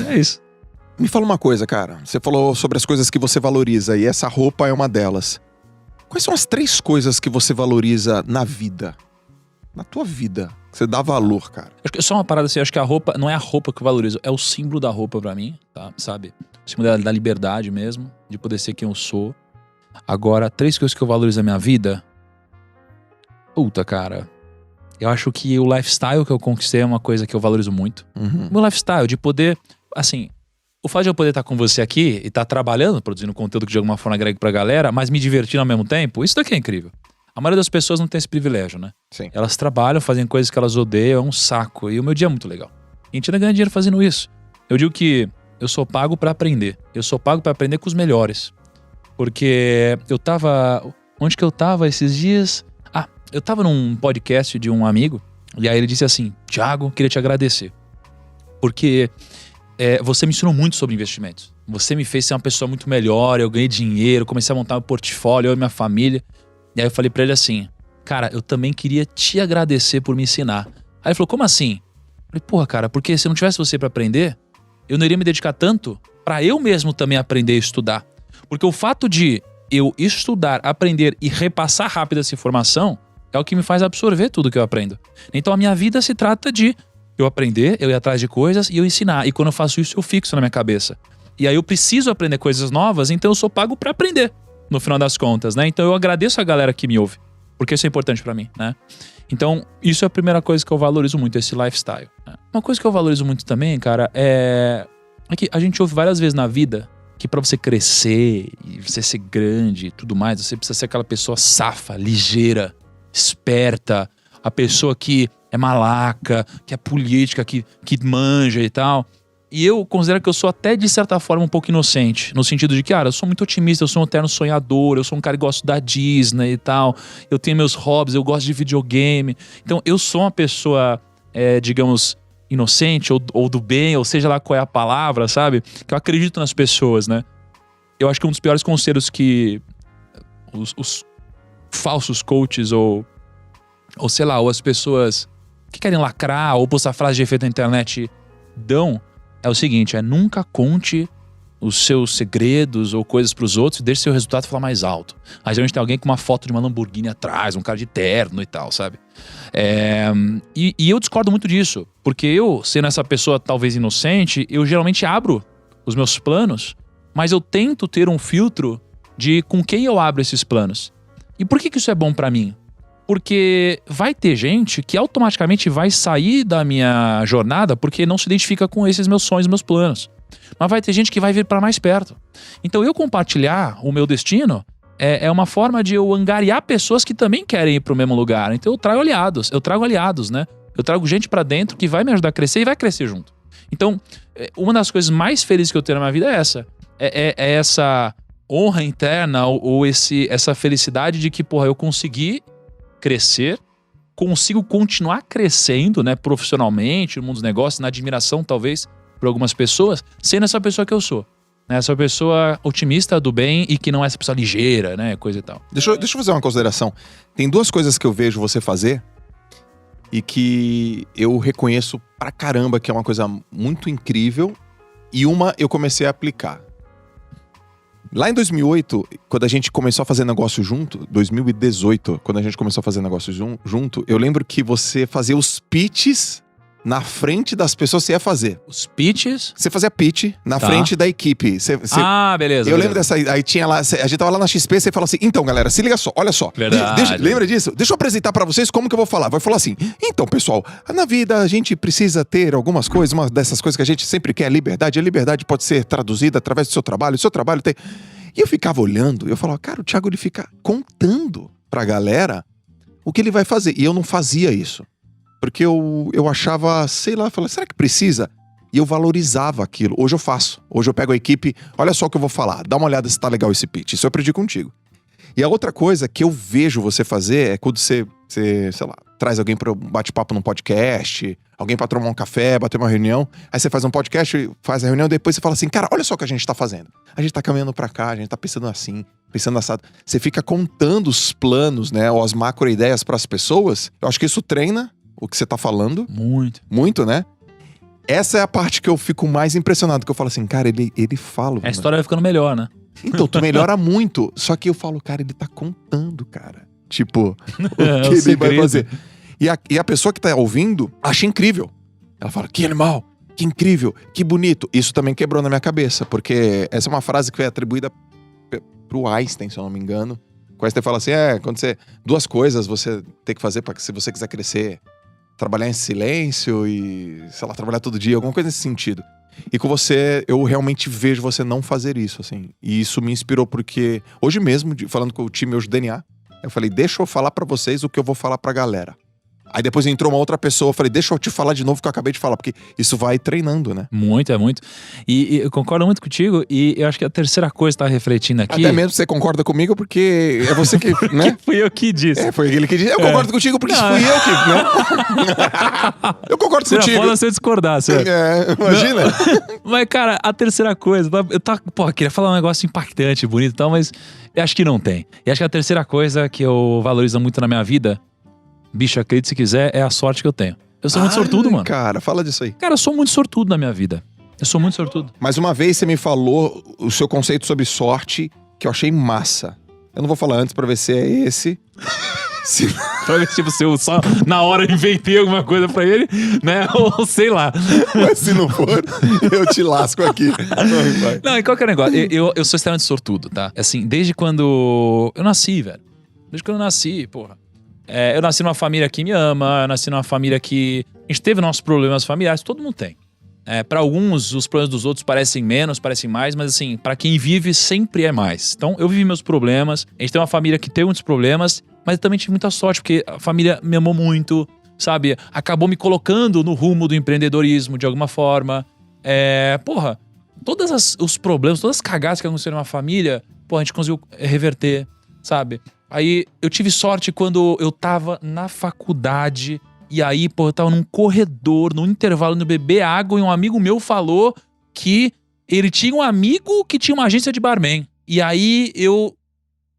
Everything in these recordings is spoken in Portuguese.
É isso. Me fala uma coisa, cara. Você falou sobre as coisas que você valoriza e essa roupa é uma delas. Quais são as 3 coisas que você valoriza na vida? Na tua vida. Que você dá valor, cara. Acho que só uma parada assim, acho que a roupa, não é a roupa que eu valorizo, é o símbolo da roupa pra mim, tá? Sabe? O símbolo da liberdade mesmo, de poder ser quem eu sou. Agora, 3 coisas que eu valorizo na minha vida. Puta, cara. Eu acho que o lifestyle que eu conquistei é uma coisa que eu valorizo muito. O meu lifestyle, de poder, assim, o fato de eu poder estar com você aqui e estar trabalhando, produzindo conteúdo que de alguma forma agrega pra galera, mas me divertindo ao mesmo tempo, isso daqui é incrível. A maioria das pessoas não tem esse privilégio, né? Sim. Elas trabalham, fazem coisas que elas odeiam, é um saco. E o meu dia é muito legal. E a gente ainda ganha dinheiro fazendo isso. Eu digo que eu sou pago pra aprender. Eu sou pago pra aprender com os melhores. Porque eu tava... Onde que eu tava esses dias? Eu tava num podcast de um amigo, e aí ele disse assim: Thiago, queria te agradecer. Porque você me ensinou muito sobre investimentos. Você me fez ser uma pessoa muito melhor, eu ganhei dinheiro, comecei a montar meu portfólio, eu e minha família. E aí eu falei pra ele assim: cara, eu também queria te agradecer por me ensinar. Aí ele falou: como assim? Eu falei: porra, cara, porque se não tivesse você pra aprender, eu não iria me dedicar tanto pra eu mesmo também aprender e estudar. Porque o fato de eu estudar, aprender e repassar rápido essa informação é o que me faz absorver tudo que eu aprendo. Então a minha vida se trata de eu aprender, eu ir atrás de coisas e eu ensinar. E quando eu faço isso, eu fixo na minha cabeça. E aí eu preciso aprender coisas novas, então eu sou pago pra aprender, no final das contas, né? Então eu agradeço a galera que me ouve, porque isso é importante pra mim, né? Então isso é a primeira coisa que eu valorizo muito, esse lifestyle, né? Uma coisa que eu valorizo muito também, cara, é que a gente ouve várias vezes na vida que pra você crescer e você ser grande e tudo mais, você precisa ser aquela pessoa safa, ligeira, esperta, a pessoa que é malaca, que é política, que manja e tal. E eu considero que eu sou até, de certa forma, um pouco inocente. No sentido de que, cara, eu sou muito otimista, eu sou um eterno sonhador, eu sou um cara que gosta da Disney e tal. Eu tenho meus hobbies, eu gosto de videogame. Então, eu sou uma pessoa, digamos, inocente ou do bem, ou seja lá qual é a palavra, sabe? Que eu acredito nas pessoas, né? Eu acho que um dos piores conselhos que os falsos coaches ou sei lá, ou as pessoas que querem lacrar ou postar frase de efeito na internet dão é o seguinte: nunca conte os seus segredos ou coisas pros outros e deixe seu resultado falar mais alto. Aí geralmente tem alguém com uma foto de uma Lamborghini atrás, um cara de terno e tal, sabe? E eu discordo muito disso, porque eu, sendo essa pessoa talvez inocente, eu geralmente abro os meus planos, mas eu tento ter um filtro de com quem eu abro esses planos. E por que isso é bom pra mim? Porque vai ter gente que automaticamente vai sair da minha jornada porque não se identifica com esses meus sonhos, meus planos. Mas vai ter gente que vai vir pra mais perto. Então eu compartilhar o meu destino é uma forma de eu angariar pessoas que também querem ir pro mesmo lugar. Então eu trago aliados, né? Eu trago gente pra dentro que vai me ajudar a crescer e vai crescer junto. Então, uma das coisas mais felizes que eu tenho na minha vida é essa. É essa honra interna ou essa felicidade de que, porra, eu consegui crescer, consigo continuar crescendo, né, profissionalmente, no mundo dos negócios, na admiração, talvez, por algumas pessoas, sendo essa pessoa que eu sou. Né, essa pessoa otimista, do bem e que não é essa pessoa ligeira, né, coisa e tal. Deixa eu fazer uma consideração. Tem 2 coisas que eu vejo você fazer e que eu reconheço pra caramba que é uma coisa muito incrível, e uma eu comecei a aplicar. Lá em 2008, quando a gente começou a fazer negócio junto, 2018, quando a gente começou a fazer negócio junto, eu lembro que você fazia os pitches na frente das pessoas que você ia fazer. Os pitches? Você fazia pitch na frente da equipe. Beleza. Eu lembro dessa, aí tinha lá, a gente tava lá na XP, você falou assim: então galera, se liga só, olha só. Verdade. Lembra disso? Deixa eu apresentar pra vocês como que eu vou falar. Vai falar assim: então pessoal, na vida a gente precisa ter algumas coisas, uma dessas coisas que a gente sempre quer, liberdade. A liberdade pode ser traduzida através do seu trabalho tem... E eu ficava olhando, eu falava: cara, o Thiago, ele fica contando pra galera o que ele vai fazer. E eu não fazia isso. Porque eu achava, sei lá, falava: será que precisa? E eu valorizava aquilo. Hoje eu faço. Hoje eu pego a equipe, olha só o que eu vou falar, dá uma olhada se tá legal esse pitch. Isso eu aprendi contigo. E a outra coisa que eu vejo você fazer é quando você sei lá, traz alguém para um bate-papo num podcast, alguém para tomar um café, bater uma reunião, aí você faz um podcast, faz a reunião, depois você fala assim: cara, olha só o que a gente tá fazendo. A gente tá caminhando pra cá, a gente tá pensando assim, pensando assado. Você fica contando os planos, né, ou as macro-ideias pras pessoas. Eu acho que isso treina o que você tá falando. Muito. Muito, né? Essa é a parte que eu fico mais impressionado, que eu falo assim, cara, ele fala. A história vai ficando melhor, né? Então, tu melhora muito. Só que eu falo, cara, ele tá contando, cara. Tipo, o que ele segredo. vai fazer. E a pessoa que tá ouvindo acha incrível. Ela fala, que animal, que incrível, que bonito. Isso também quebrou na minha cabeça, porque essa é uma frase que foi atribuída pro Einstein, se eu não me engano. O Einstein fala assim, quando você... Duas coisas você tem que fazer se você quiser crescer. Trabalhar em silêncio e, sei lá, trabalhar todo dia, alguma coisa nesse sentido. E com você, eu realmente vejo você não fazer isso, assim. E isso me inspirou porque, hoje mesmo, falando com o time hoje do DNA, eu falei, deixa eu falar pra vocês o que eu vou falar pra galera. Aí depois entrou uma outra pessoa, eu falei, deixa eu te falar de novo o que eu acabei de falar, porque isso vai treinando, né? Muito, é muito. E eu concordo muito contigo, e eu acho que a terceira coisa que tá refletindo aqui... Até mesmo você concorda comigo, porque é você que, né? Que fui eu que disse. Foi ele que disse. Eu concordo contigo, porque isso fui eu que, né? Eu concordo Seria contigo. foda se eu discordasse. Imagina. Mas, cara, a terceira coisa... queria falar um negócio impactante, bonito e tal, mas eu acho que não tem. E acho que a terceira coisa que eu valorizo muito na minha vida, bicho, acredite se quiser, é a sorte que eu tenho. Eu sou muito sortudo, mano. Cara, fala disso aí. Cara, eu sou muito sortudo na minha vida. Eu sou muito sortudo. Mais uma vez você me falou o seu conceito sobre sorte, que eu achei massa. Eu não vou falar antes pra ver se é esse. Pra ver se eu só na hora inventei alguma coisa pra ele, né? Ou sei lá. Mas se não for, eu te lasco aqui. Não, e qual que é o negócio? Eu sou extremamente sortudo, tá? Assim, desde quando eu nasci, velho. Desde quando eu nasci, porra. Eu nasci numa família que me ama, eu nasci numa família que... A gente teve nossos problemas familiares, todo mundo tem. Pra alguns, os problemas dos outros parecem menos, parecem mais, mas assim, pra quem vive, sempre é mais. Então, eu vivi meus problemas, a gente tem uma família que tem muitos problemas, mas eu também tive muita sorte, porque a família me amou muito, sabe? Acabou me colocando no rumo do empreendedorismo, de alguma forma. Porra, todos os problemas, todas as cagadas que aconteceram na família, a gente conseguiu reverter, sabe? Aí eu tive sorte quando eu tava na faculdade, e aí, eu tava num corredor, num intervalo, indo beber água, e um amigo meu falou que ele tinha um amigo que tinha uma agência de barman. E aí eu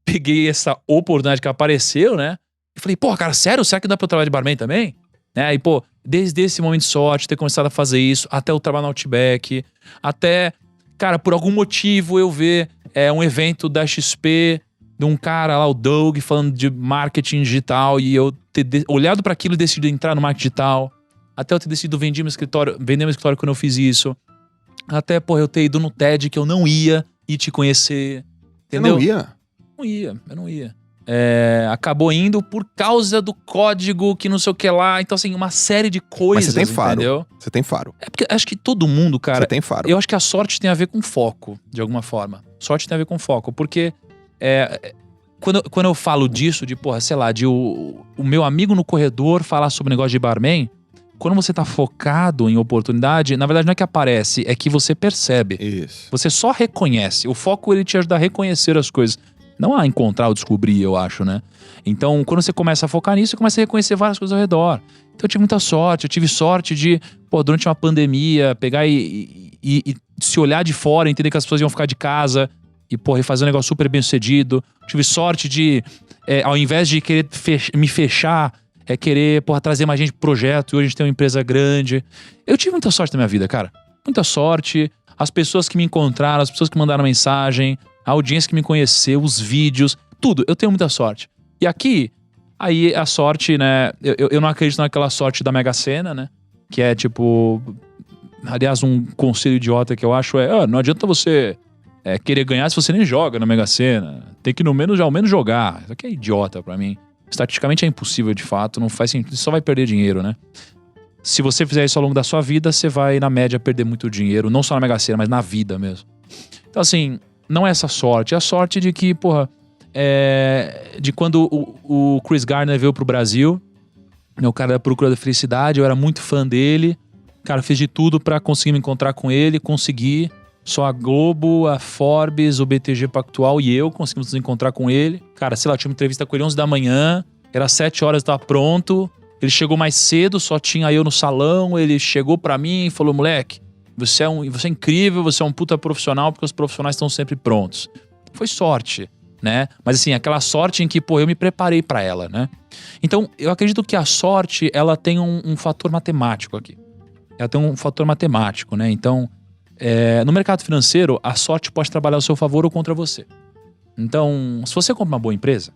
peguei essa oportunidade que apareceu, né? E falei, cara, sério? Será que dá pra eu trabalhar de barman também? E, desde esse momento de sorte, ter começado a fazer isso, até eu trabalhar no Outback, até, cara, por algum motivo eu ver um evento da XP, de um cara lá, o Doug, falando de marketing digital, e eu ter olhado pra aquilo e decidido entrar no marketing digital, até eu ter decidido vender meu escritório quando eu fiz isso, até, eu ter ido no TED que eu não ia e te conhecer, entendeu? Você não ia? Eu não ia. Acabou indo por causa do código que não sei o que lá, então assim, uma série de coisas, mas você tem faro, entendeu? Você tem faro. Porque acho que todo mundo, cara... Você tem faro. Eu acho que a sorte tem a ver com foco, de alguma forma. Sorte tem a ver com foco, porque... Quando eu falo disso, de sei lá, de o meu amigo no corredor falar sobre negócio de barman, quando você tá focado em oportunidade, na verdade não é que aparece, é que você percebe. Isso. Você só reconhece. O foco, ele te ajuda a reconhecer as coisas. Não a encontrar ou descobrir, eu acho, né? Então, quando você começa a focar nisso, você começa a reconhecer várias coisas ao redor. Então, eu tive muita sorte. Eu tive sorte de, durante uma pandemia, pegar e se olhar de fora, entender que as pessoas iam ficar de casa e fazer um negócio super bem sucedido. Tive sorte de, ao invés de querer me fechar, querer, trazer mais gente pro projeto, e hoje a gente tem uma empresa grande. Eu tive muita sorte na minha vida, cara. Muita sorte. As pessoas que me encontraram, as pessoas que mandaram mensagem, a audiência que me conheceu, os vídeos, tudo. Eu tenho muita sorte. E aqui, aí a sorte, né? Eu não acredito naquela sorte da Mega Sena, né? Que é tipo... Aliás, um conselho idiota que eu acho não adianta você... querer ganhar se você nem joga na Mega Sena. Tem que ao menos jogar. Isso aqui é idiota pra mim. Estatisticamente é impossível, de fato. Não faz sentido. Você só vai perder dinheiro, né? Se você fizer isso ao longo da sua vida, você vai, na média, perder muito dinheiro. Não só na Mega Sena, mas na vida mesmo. Então, assim, não é essa sorte. É a sorte de que, de quando o Chris Gardner veio pro Brasil, o cara da Procura da Felicidade, eu era muito fã dele. Cara, fiz de tudo pra conseguir me encontrar com ele. Consegui. Só a Globo, a Forbes, o BTG Pactual e eu conseguimos nos encontrar com ele. Cara, sei lá, tinha uma entrevista com ele 11 da manhã, era 7 horas, tava pronto. Ele chegou mais cedo, só tinha eu no salão. Ele chegou pra mim e falou, moleque, você é incrível, você é um puta profissional, porque os profissionais estão sempre prontos. Foi sorte, né? Mas assim, aquela sorte em que, eu me preparei pra ela, né? Então, eu acredito que a sorte, ela tem um fator matemático aqui. ela tem um fator matemático, né? Então, no mercado financeiro, a sorte pode trabalhar ao seu favor ou contra você. Então, se você compra uma boa empresa,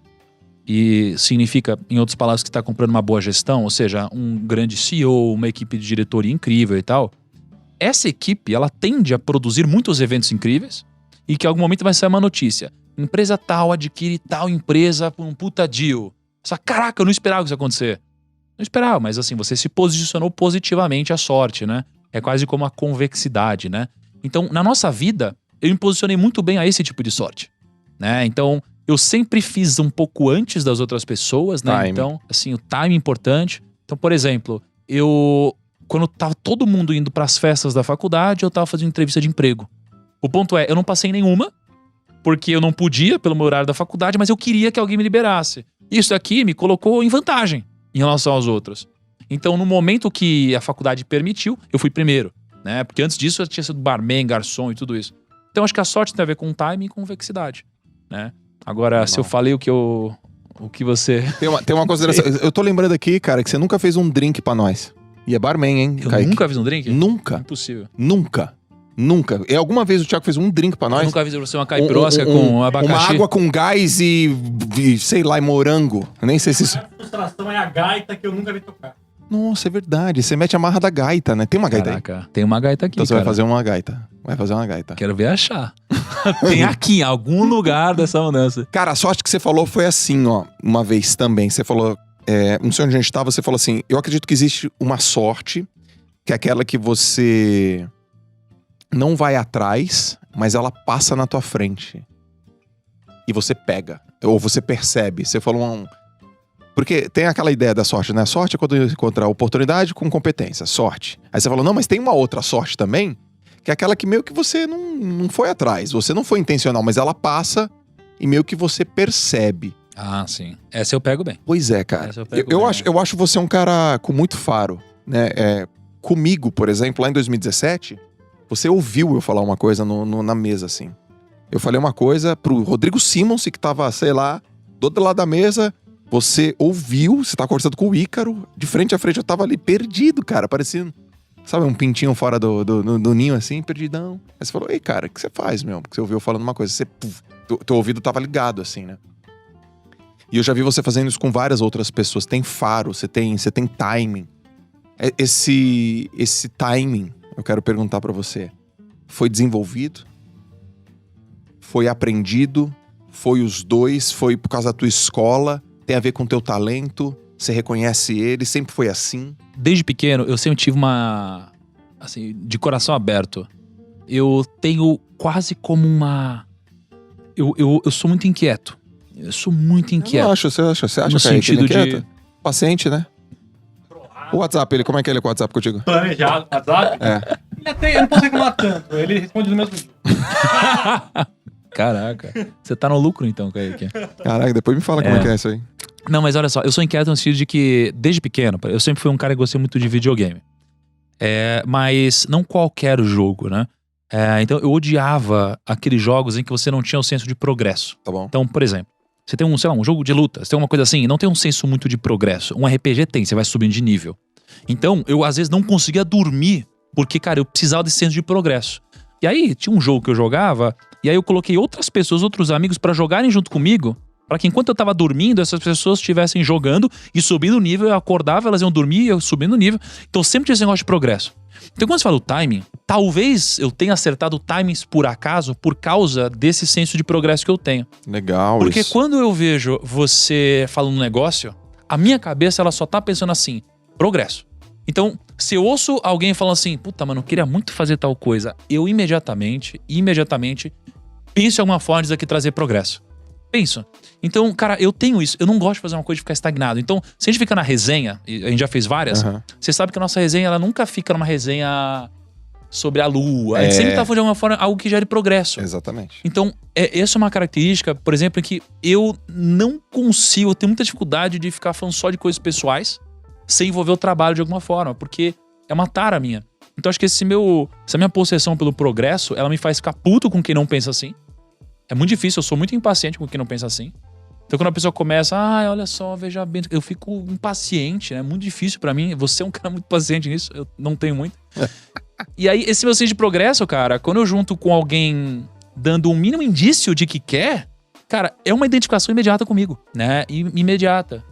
e significa, em outras palavras, que está comprando uma boa gestão, ou seja, um grande CEO, uma equipe de diretoria incrível e tal, essa equipe, ela tende a produzir muitos eventos incríveis e que em algum momento vai sair uma notícia. Empresa tal adquire tal empresa por um puta deal. Só, caraca, eu não esperava isso acontecer. Não esperava, mas assim, você se posicionou positivamente à sorte, né? É quase como a convexidade, né? Então, na nossa vida, eu me posicionei muito bem a esse tipo de sorte, né? Então, eu sempre fiz um pouco antes das outras pessoas, né? Time. Então, assim, o time é importante. Então, por exemplo, quando tava todo mundo indo pras festas da faculdade, eu tava fazendo entrevista de emprego. O ponto é, eu não passei em nenhuma, porque eu não podia, pelo meu horário da faculdade, mas eu queria que alguém me liberasse. Isso aqui me colocou em vantagem em relação aos outros. Então, no momento que a faculdade permitiu, eu fui primeiro, né? Porque antes disso eu tinha sido barman, garçom e tudo isso. Então, acho que a sorte tem a ver com time e convexidade, né? Agora, se eu falei o que você... Tem uma consideração. Eu tô lembrando aqui, cara, que você nunca fez um drink pra nós. E é barman, hein, Eu Kaique? nunca fiz um drink? Nunca. Impossível. Nunca. E alguma vez o Thiago fez um drink pra nós? Eu nunca fiz você uma caipirosca com abacaxi. Uma água com gás e sei lá, e morango. Eu nem sei se isso... A frustração é a gaita que eu nunca vi tocar. Nossa, é verdade. Você mete a marra da gaita, né? Tem uma gaita aí? Caraca, tem uma gaita aqui, Então você cara. vai fazer uma gaita. Vai fazer uma gaita. Quero ver achar. Tem aqui, em algum lugar dessa mudança. Cara, a sorte que você falou foi assim, ó. Uma vez também. Você falou... não sei onde a gente tava, você falou assim... Eu acredito que existe uma sorte, que é aquela que você não vai atrás, mas ela passa na tua frente. E você pega. Ou você percebe. Você falou Porque tem aquela ideia da sorte, né? Sorte é quando encontra oportunidade com competência. Sorte. Aí você falou, não, mas tem uma outra sorte também, que é aquela que meio que você não foi atrás. Você não foi intencional, mas ela passa e meio que você percebe. Ah, sim. Essa eu pego bem. Pois é, cara. Essa eu pego bem. Eu acho você um cara com muito faro, né? Comigo, por exemplo, lá em 2017, você ouviu eu falar uma coisa na mesa, assim. Eu falei uma coisa pro Rodrigo Simons, que tava, sei lá, do outro lado da mesa. Você ouviu, você tá conversando com o Ícaro, de frente a frente eu tava ali perdido, cara, parecendo, sabe, um pintinho fora do ninho, assim, perdidão. Aí você falou, ei, cara, o que você faz, meu? Porque você ouviu falando uma coisa, teu ouvido tava ligado, assim, né? E eu já vi você fazendo isso com várias outras pessoas. Tem faro, você tem timing. Esse timing, eu quero perguntar pra você, foi desenvolvido? Foi aprendido? Foi os dois? Foi por causa da tua escola? Tem a ver com o teu talento? Você reconhece ele? Sempre foi assim? Desde pequeno, eu sempre tive uma... Assim, de coração aberto. Eu tenho quase como uma... Eu sou muito inquieto. Eu sou muito inquieto. Eu acho, você acha No que sentido ele é de... inquieto? Paciente, né? O WhatsApp, como é que ele é com o WhatsApp contigo? Planejado, WhatsApp. Eu não posso reclamar tanto. Ele responde no mesmo dia. Caraca. Você tá no lucro então, Kaique. Caraca, depois me fala como é que é isso aí. Não, mas olha só, eu sou inquieto no sentido de que, desde pequeno, eu sempre fui um cara que gostei muito de videogame. Mas não qualquer jogo, né? Então eu odiava aqueles jogos em que você não tinha o senso de progresso. Tá bom. Então, por exemplo, você tem um jogo de luta, você tem uma coisa assim, não tem um senso muito de progresso. Um RPG tem, você vai subindo de nível. Então, eu às vezes não conseguia dormir, porque, cara, eu precisava desse senso de progresso. E aí, tinha um jogo que eu jogava, e aí eu coloquei outras pessoas, outros amigos pra jogarem junto comigo, pra que enquanto eu tava dormindo, essas pessoas estivessem jogando e subindo o nível, eu acordava, elas iam dormir e eu subindo o nível. Então eu sempre tinha esse negócio de progresso. Então quando você fala do timing, talvez eu tenha acertado timings por acaso, por causa desse senso de progresso que eu tenho. Legal. Porque isso. quando eu vejo você falando um negócio, a minha cabeça ela só tá pensando assim, progresso. Então, se eu ouço alguém falando assim, puta, mano, eu queria muito fazer tal coisa, eu imediatamente penso em alguma forma disso aqui trazer progresso. Penso. Então, cara, eu tenho isso. Eu não gosto de fazer uma coisa de ficar estagnado. Então, se a gente fica na resenha, e a gente já fez várias, você sabe que a nossa resenha, ela nunca fica numa resenha sobre a lua. A gente sempre tá falando de alguma forma algo que gere progresso. Exatamente. Então, essa é uma característica, por exemplo, em que eu não consigo, eu tenho muita dificuldade de ficar falando só de coisas pessoais sem envolver o trabalho de alguma forma, porque é uma tara minha. Então, acho que essa minha possessão pelo progresso, ela me faz ficar puto com quem não pensa assim. É muito difícil, eu sou muito impaciente com quem não pensa assim. Então quando a pessoa começa, olha só, veja bem, eu fico impaciente, né? Muito difícil pra mim. Você é um cara muito paciente nisso, eu não tenho muito. E aí, esse meu senso de progresso, cara, quando eu junto com alguém dando um mínimo indício de que quer, cara, é uma identificação imediata comigo, né? Imediata.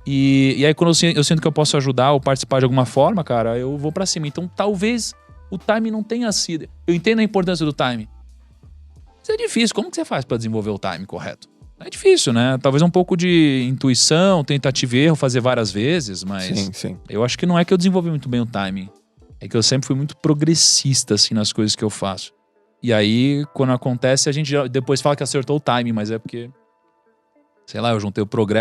E aí, quando eu sinto que eu posso ajudar ou participar de alguma forma, cara, eu vou pra cima. Então, talvez o time não tenha sido... Eu entendo a importância do time. Mas é difícil. Como que você faz pra desenvolver o time correto? É difícil, né? Talvez um pouco de intuição, tentativa e erro, fazer várias vezes, mas... Sim. Eu acho que não é que eu desenvolvi muito bem o timing. É que eu sempre fui muito progressista, assim, nas coisas que eu faço. E aí, quando acontece, a gente depois fala que acertou o timing, mas é porque... Sei lá, eu juntei o progresso